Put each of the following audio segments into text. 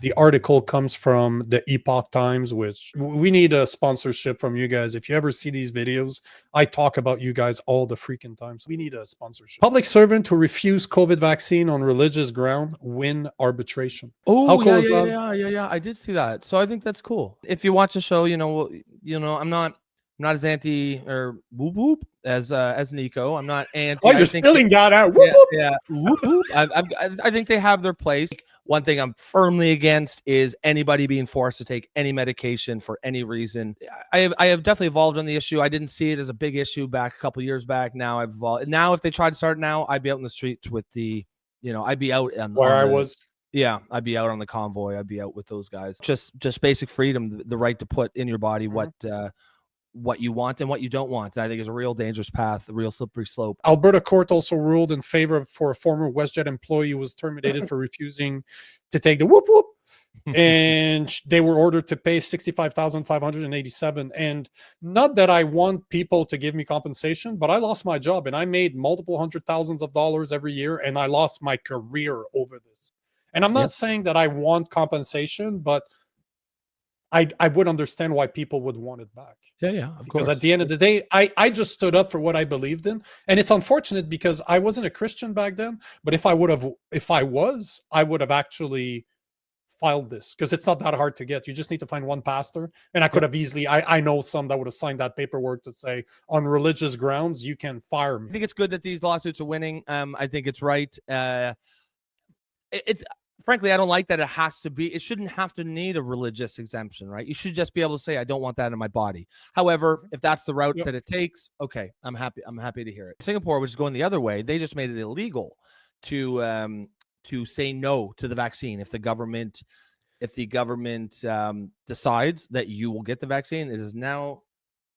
The article comes from the Epoch Times, which we need a sponsorship from you guys. If you ever see these videos, I talk about you guys all the freaking time. So we need a sponsorship. Public servant who refused COVID vaccine on religious ground win arbitration. How Oh cool yeah, is yeah, that? yeah, yeah, yeah. I did see that, so I think that's cool. If you watch the show, I'm not as anti or whoop whoop as Nico. I'm not Oh, anti. I you're think stealing that out. Whoop, yeah, whoop. yeah, whoop whoop. I think they have their place. One thing I'm firmly against is anybody being forced to take any medication for any reason. I have definitely evolved on the issue. I didn't see it as a big issue back a couple years back. Now I've evolved. Now if they tried to start now, I'd be out in the streets with I'd be out Where on I the was. yeah, I'd be out on the convoy. I'd be out with those guys. Just basic freedom, the right to put in your body what you want and what you don't want. And I think it's a real dangerous path, a real slippery slope. Alberta court also ruled in favor for a former WestJet employee who was terminated for refusing to take the whoop whoop. And they were ordered to pay 65,587. And not that I want people to give me compensation, but I lost my job and I made multiple hundred thousands of dollars every year, and I lost my career over this. And I'm not saying that I want compensation, but I would understand why people would want it back. Yeah, of Because course. at the end of the day, I just stood up for what I believed in. And it's unfortunate because I wasn't a Christian back then. But if I was, I would have actually filed this, because it's not that hard to get. You just need to find one pastor. And I could have easily, I know some that would have signed that paperwork to say on religious grounds, you can fire me. I think it's good that these lawsuits are winning. I think it's right. It's frankly, I don't like that it shouldn't have to need a religious exemption, right? You should just be able to say, I don't want that in my body. However, if that's the route that it takes, okay, I'm happy to hear it. Singapore, which is going the other way, they just made it illegal to say no to the vaccine if the government decides that you will get the vaccine. It is now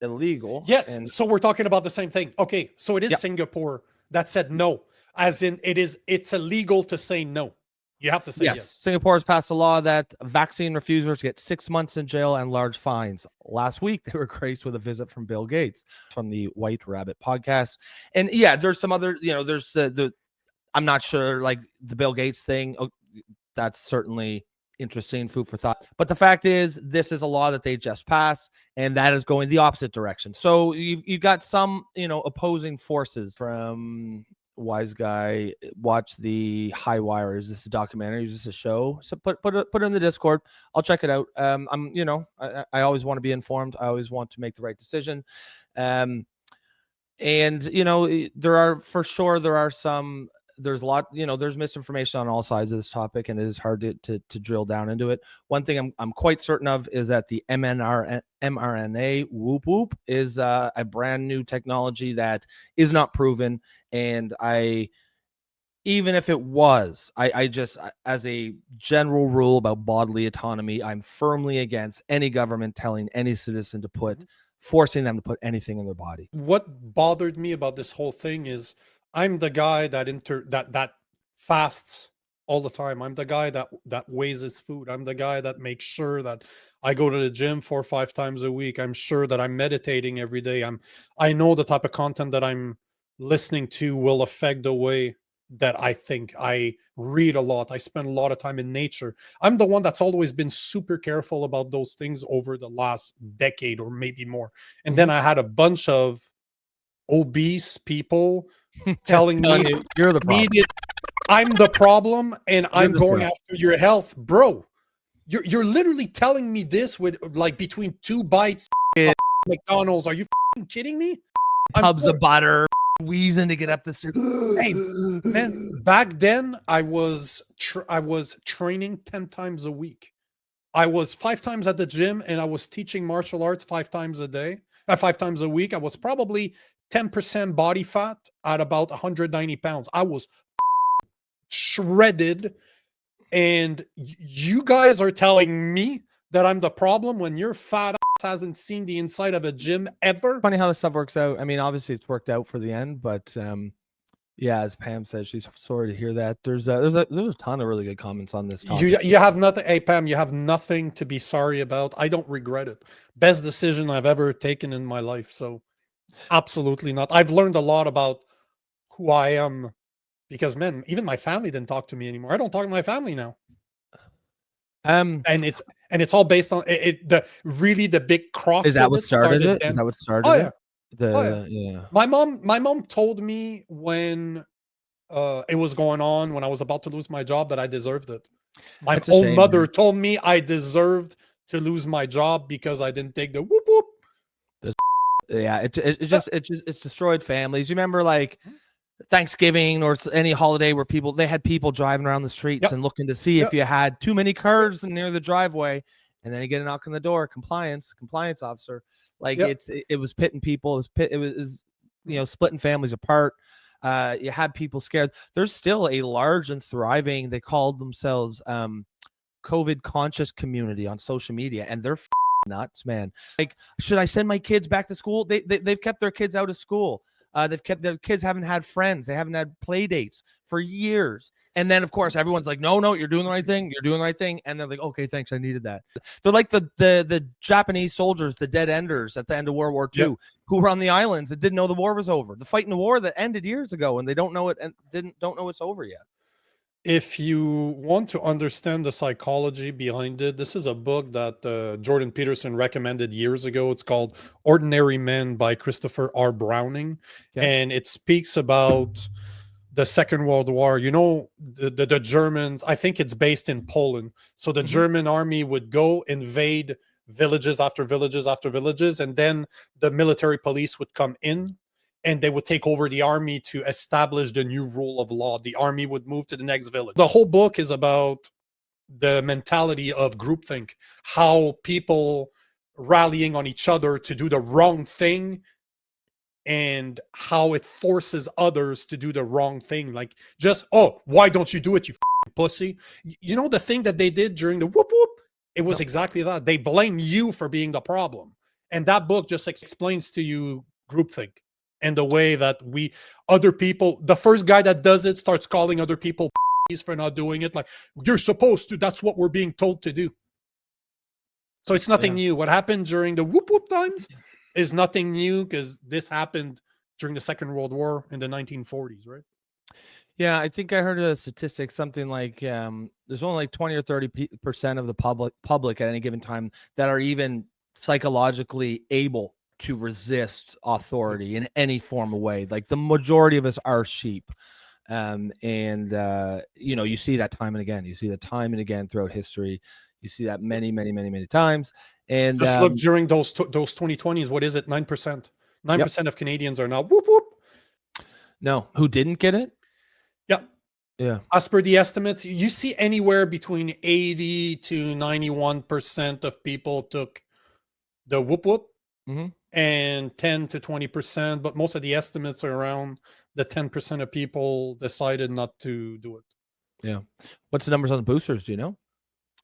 illegal. Yes, so we're talking about the same thing. Okay, so it is Singapore that said no, as in it's illegal to say no. You have to say yes. Singapore has passed a law that vaccine refusers get 6 months in jail and large fines. Last week, they were graced with a visit from Bill Gates from the White Rabbit podcast. And yeah, there's some other, there's the I'm not sure, like the Bill Gates thing. That's certainly interesting, food for thought. But the fact is, this is a law that they just passed, and that is going the opposite direction. So you've got some, opposing forces. From Wise Guy, watch the High Wire. Is this a documentary? Is this a show? So put it in the Discord. I'll check it out. I always want to be informed. I always want to make the right decision. And there's a lot, there's misinformation on all sides of this topic, and it is hard to drill down into it. One thing I'm quite certain of is that the mRNA whoop whoop is a brand new technology that is not proven. And even if it was, I just, as a general rule about bodily autonomy, I'm firmly against any government telling any citizen to forcing them to put anything in their body. What bothered me about this whole thing is I'm the guy that fasts all the time. I'm the guy that weighs his food. I'm the guy that makes sure that I go to the gym 4 or 5 times a week. I'm sure that I'm meditating every day. I know the type of content that I'm listening to will affect the way that I think. I read a lot. I spend a lot of time in nature. I'm the one that's always been super careful about those things over the last decade or maybe more. And then I had a bunch of obese people telling me you're the problem. I'm the problem and I'm going after your health. Bro, you're literally telling me this with like between 2 bites of McDonald's. Are you kidding me? Tubs of butter, wheezing to get up the stairs. Hey, man, back then I was training 10 times a week. I was 5 times at the gym, and I was teaching martial arts 5 times a week. I was probably 10% body fat at about 190 pounds. I was shredded. And you guys are telling me that I'm the problem when your fat ass hasn't seen the inside of a gym ever? Funny how this stuff works out. I mean, obviously it's worked out for the end, but yeah, as Pam says, she's sorry to hear that. There's a ton of really good comments on this topic. You have nothing. Hey, Pam, you have nothing to be sorry about. I don't regret it. Best decision I've ever taken in my life. So absolutely not. I've learned a lot about who I am because, man, even my family didn't talk to me anymore. I don't talk to my family now. and it's all based on the big crux Is that of what it started started it? Is then. that what Oh started yeah, it? oh yeah. Yeah. My mom told me when it was going on, when I was about to lose my job, that I deserved it. My It's a own shame, mother man. told me I deserved to lose my job because I didn't take the whoop whoop. Yeah, it's destroyed families. You remember like Thanksgiving or any holiday where they had people driving around the streets Yep, and looking to see if yep, you had too many yep, cars near the driveway, and then you get a knock on the door, compliance officer. Like yep. it was pitting people, it was splitting families apart. You had people scared. There's still a large and thriving, they called themselves COVID conscious community on social media, and they're nuts, man. Like, should I send my kids back to school? They've kept their kids out of school. They've kept their kids, haven't had friends. They haven't had play dates for years. And then, of course, everyone's like, no, you're doing the right thing. You're doing the right thing. And they're like, okay, thanks. I needed that. They're like the Japanese soldiers, the dead enders at the end of World War II, Yep. who were on the islands that didn't know the war was over. The fight in the war that ended years ago, and they don't know it and don't know it's over yet. If you want to understand the psychology behind it, this is a book that Jordan Peterson recommended years ago. It's called Ordinary Men by Christopher R. Browning. Okay. And it speaks about the Second World War. You know, the Germans, I think it's based in Poland. So the German army would go invade villages after villages after villages, and then the military police would come in and they would take over the army to establish the new rule of law. The army would move to the next village. The whole book is about the mentality of groupthink, how people rallying on each other to do the wrong thing, and how it forces others to do the wrong thing. Like, just, oh, why don't you do it, you pussy? You know the thing that they did during the whoop whoop? It was exactly that. They blame you for being the problem. And that book just explains to you groupthink and the way that other people, the first guy that does it starts calling other people for not doing it. Like, you're supposed to, that's what we're being told to do. So it's nothing new. What happened during the whoop whoop times is nothing new, because this happened during the Second World War in the 1940s, right? Yeah, I think I heard a statistic, something like there's only like 20 or 30% of the public at any given time that are even psychologically able to resist authority in any form of way. Like the majority of us are sheep. You see that time and again. You see that time and again throughout history. You see that many times. And just look during those 2020s. What is it? 9%. 9% of Canadians are now whoop whoop. No, who didn't get it? Yeah. As per the estimates, you see anywhere between 80 to 91% of people took the whoop whoop, and 10 to 20%, but most of the estimates are around the 10% of people decided not to do it. Yeah. What's the numbers on the boosters? Do you know?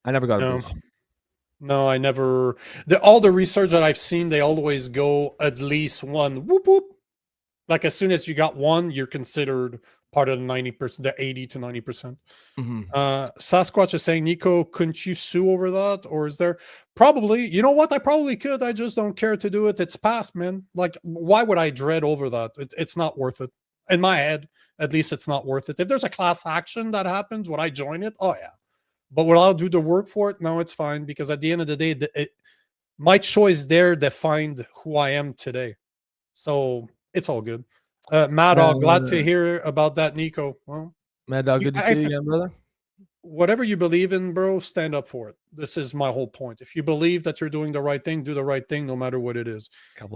I never got a boost. No, I never. All the research that I've seen, they always go at least one whoop whoop. Like, as soon as you got one, you're considered part of the 90%, the 80 to 90%. Sasquatch is saying, Nico, couldn't you sue over that? Or is there probably, you know what? I probably could. I just don't care to do it. It's past, man. Like, why would I dread over that? It's not worth it. In my head, at least, it's not worth it. If there's a class action that happens, would I join it? Oh, yeah. But will I do the work for it? No, it's fine. Because at the end of the day, my choice there defined who I am today. So it's all good. Mad Dog, glad to hear about that, Nico. Well, Mad Dog, good to see you again, brother. Whatever you believe in, bro, stand up for it. This is my whole point. If you believe that you're doing the right thing, do the right thing, no matter what it is.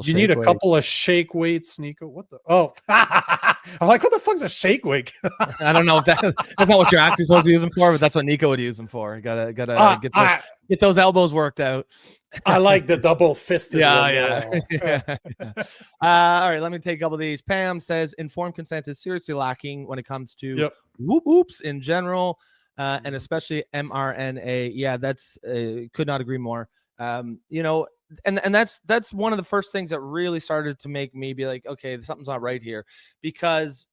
You need a couple of shake weights, Nico. What the? Oh, I'm like, what the fuck's a shake weight? I don't know if that's not what you're actually supposed to use them for, but that's what Nico would use them for. Gotta get those elbows worked out. I like the double fisted one. Yeah. All right, let me take a couple of these. Pam says informed consent is seriously lacking when it comes to whoop whoops in general, and especially mRNA. Yeah, that's could not agree more. And that's one of the first things that really started to make me be like, okay, something's not right here, because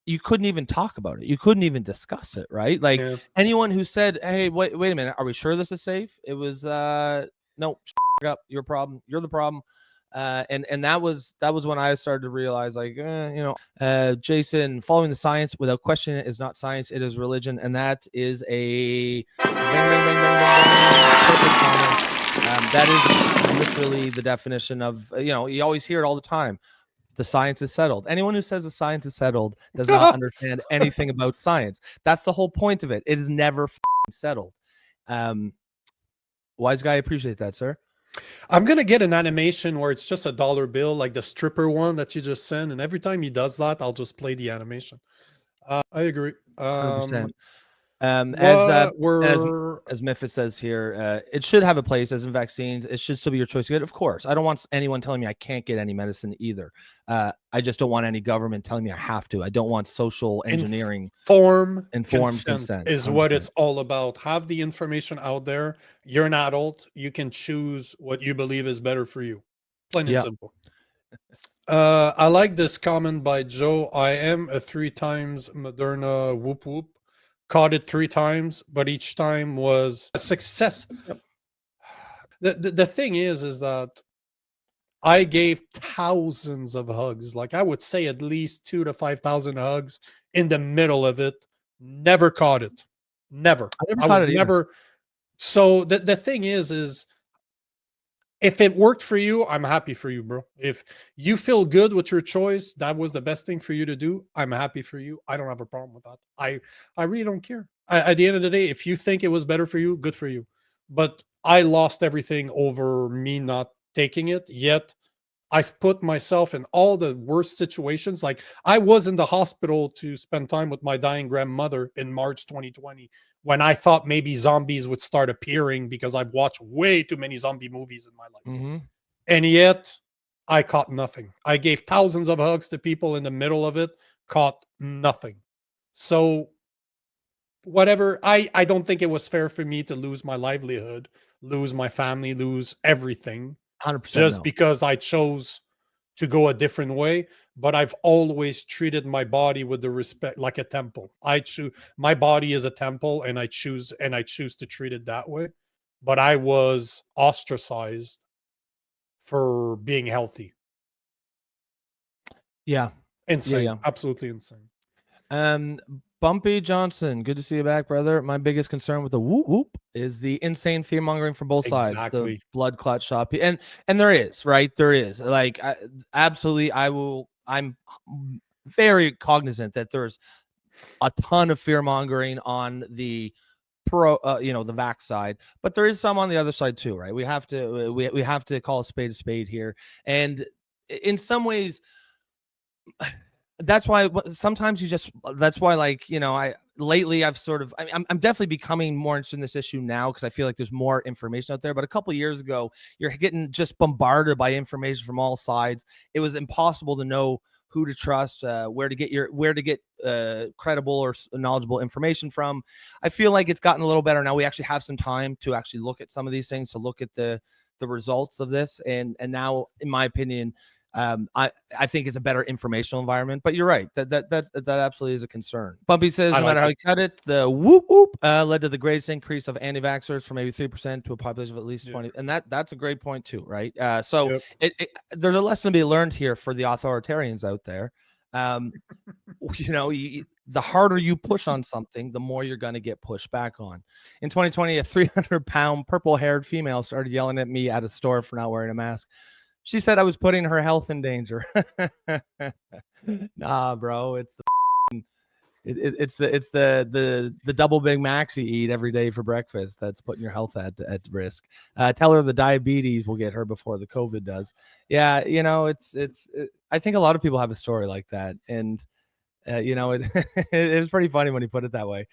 you couldn't even talk about it. You couldn't even discuss it, right? Like anyone who said, hey, wait a minute, are we sure this is safe? It was no, up, your problem. You're the problem. And that was when I started to realize, like, Jason, following the science without question is not science, it is religion. And that is a perfect comment. That is literally the definition of, you always hear it all the time. The science is settled. Anyone who says the science is settled does not understand anything about science. That's the whole point of it. It is never settled. Wise guy, appreciate that, sir. I'm gonna get an animation where it's just a dollar bill, like the stripper one that you just sent, and every time he does that, I'll just play the animation. I agree. 100%. As Memphis says here, it should have a place, as in vaccines. It should still be your choice to get. Of course, I don't want anyone telling me I can't get any medicine either. I just don't want any government telling me I have to. I don't want social engineering. Informed consent is 100%. What it's all about. Have the information out there. You're an adult. You can choose what you believe is better for you. Plain and simple. I like this comment by Joe. I am a 3 times Moderna whoop whoop. Caught it 3 times, but each time was a success. Yep. The thing is that I gave thousands of hugs. Like, I would say at least 2,000 to 5,000 hugs in the middle of it. Never caught it. Never. I was never. So the thing is if it worked for you, I'm happy for you, bro. If you feel good with your choice, that was the best thing for you to do, I'm happy for you. I don't have a problem with that. I really don't care. At the end of the day, if you think it was better for you, good for you. But I lost everything over me not taking it, yet I've put myself in all the worst situations. Like, I was in the hospital to spend time with my dying grandmother in March 2020, when I thought maybe zombies would start appearing, because I've watched way too many zombie movies in my life. Mm-hmm. And yet I caught nothing. I gave thousands of hugs to people in the middle of it, caught nothing. So whatever, I don't think it was fair for me to lose my livelihood, lose my family, lose everything 100% just because I chose to go a different way. But I've always treated my body with the respect, like a temple. I choose, my body is a temple, and I choose to treat it that way. But I was ostracized for being healthy. Yeah. Insane. Yeah. Absolutely insane. Bumpy Johnson, good to see you back, brother. My biggest concern with the whoop whoop is the insane fear mongering from both sides. The blood clot shot, and there is, right? There is, like, absolutely. I'm very cognizant that there's a ton of fear mongering on the the vax side, but there is some on the other side too, right? We have to call a spade here, and in some ways, that's why sometimes lately I've sort of, I'm definitely becoming more interested in this issue now, because I feel like there's more information out there. But a couple of years ago, you're getting just bombarded by information from all sides. It was impossible to know who to trust, where to get credible or knowledgeable information from. I feel like it's gotten a little better now. We actually have some time to actually look at some of these things, to look at the results of this, and now, in my opinion, I think it's a better informational environment. But you're right, that absolutely is a concern. Bumpy says, no matter how you cut it, the whoop whoop led to the greatest increase of anti-vaxxers from maybe 3% to a population of at least 20. And that's a great point too, right? So there's a lesson to be learned here for the authoritarians out there. The harder you push on something, the more you're going to get pushed back on. In 2020, a 300-pound purple-haired female started yelling at me at a store for not wearing a mask. She said I was putting her health in danger. Nah, bro, it's the double Big Macs you eat every day for breakfast that's putting your health at risk. Tell her the diabetes will get her before the COVID does. Yeah, I think a lot of people have a story like that, and it was pretty funny when he put it that way.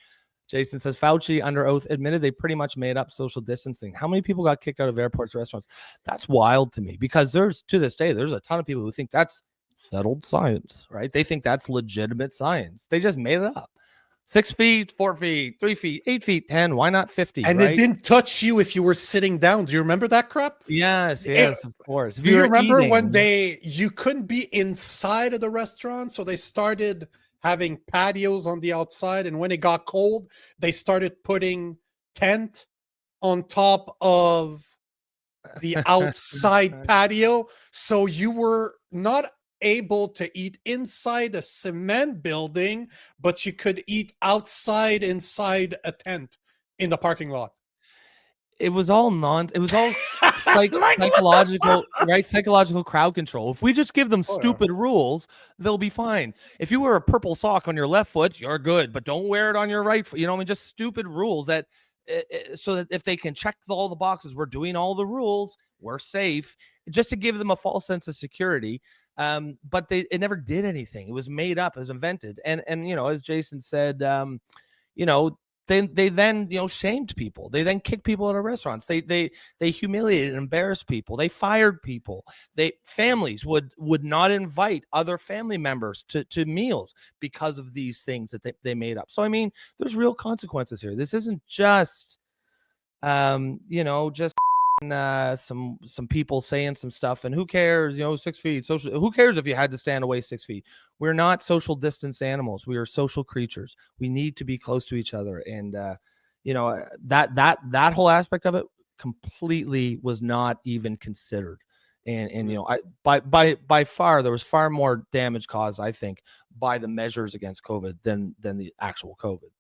Jason says Fauci under oath admitted they pretty much made up social distancing. How many people got kicked out of airports, restaurants? That's wild to me, because to this day, there's a ton of people who think that's settled science, right? They think that's legitimate science. They just made it up. 6 feet, 4 feet, 3 feet, 8 feet, 10. Why not 50? And right? It didn't touch you if you were sitting down. Do you remember that crap? Yes, of course. Do you remember when you couldn't be inside of the restaurant, so they started having patios on the outside, and when it got cold, they started putting tent on top of the outside patio. So you were not able to eat inside a cement building, but you could eat outside inside a tent in the parking lot. It was all it was all Like, what the psychological, fuck? right? Psychological crowd control. If we just give them Oh, yeah. stupid rules, they'll be fine. If you wear a purple sock on your left foot, you're good, but don't wear it on your right foot. You know, I mean, just stupid rules that so that if they can check all the boxes, we're doing all the rules, we're safe, just to give them a false sense of security. But it never did anything. It was made up, it was invented. And you know, as Jason said, you know, they then, you know, shamed people. They then kicked people out of restaurants. They humiliated and embarrassed people. They fired people. Families would not invite other family members to meals because of these things that they made up. So I mean, there's real consequences here. This isn't just you know, just some people saying some stuff, and who cares, you know, 6 feet social, who cares if you had to stand away 6 feet? We're not social distance animals. We are social creatures. We need to be close to each other. And you know, that whole aspect of it completely was not even considered. And you know, by far there was far more damage caused, I think, by the measures against COVID than the actual COVID.